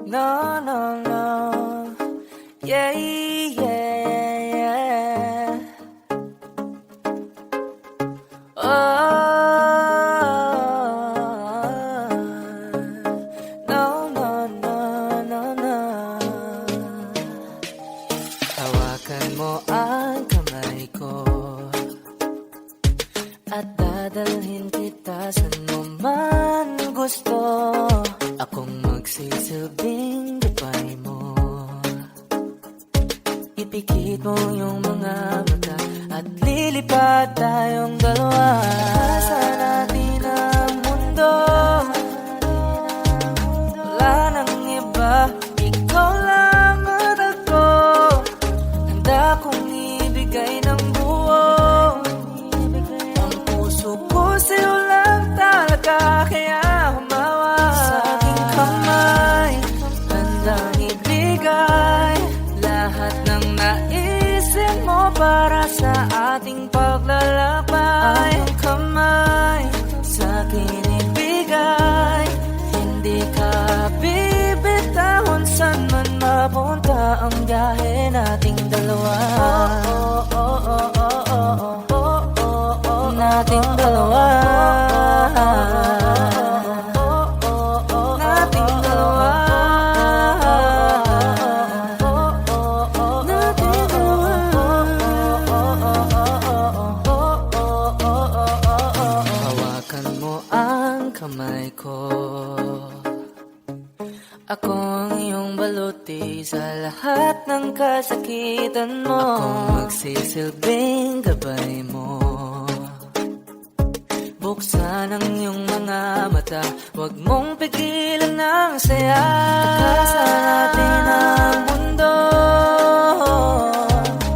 No, no, no. Yeah, yeah, yeah. Oh, no, no, no, no, no. Hawakan mo ang kamay ko at dadalhin kita saan mo man gusto. Akong magsisilbing gabay mo. Ipikit mo yung mga mata at lilipad tayong dalawa sa natin ang mundo. Wala nang iba, ikaw lang at ako. Handa kong ibigay ng buo. Ang puso ko sa'yo lang talaga, kaya humawa sa aking kamay. Handang ibigay lahat ng naisip mo para sa ating paglalakbay. Ang kamay sa akin ibigay, hindi ka bibitahon saan man mapunta ang biyahe nating dalawa. Nating dalawa. Nating dalawa. Nating dalawa. Hawakan mo ang kamay ko. Ako ang iyong baluti sa lahat ng kasakitan mo. Akong magsisilbing gabay mo. Buksan ang iyong mga mata, huwag mong pigilan ang saya. Ikasa natin ang mundo.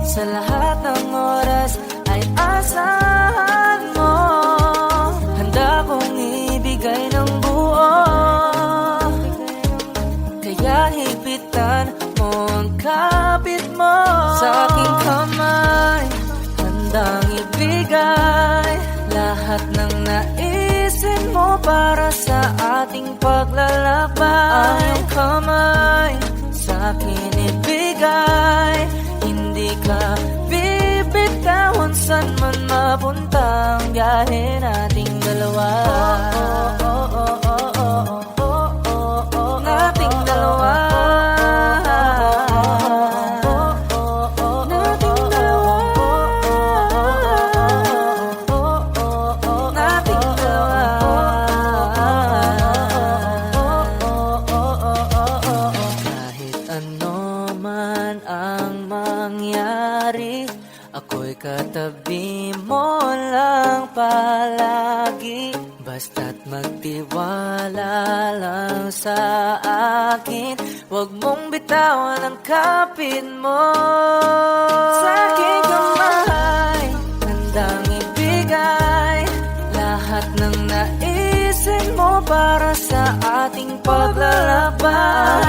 Sa lahat ng oras ay asahan mo. Handa kong ibigay ng buo. Kaya higpitan mo ang kapit mo sa aking kamay. Handang ibigay lahat ng naisip mo para sa ating paglalakbay. Ang kamay sa akin ibigay, hindi ka bibitahon saan man mapunta ang biyahe nating dalawa. Nating dalawa. Ako'y katabi mo lang palagi. Basta't magtiwala lang sa akin. Huwag mong bitawan ang kapit mo sa aking kamay. Handang ibigay lahat ng naisip mo para sa ating paglalakbay.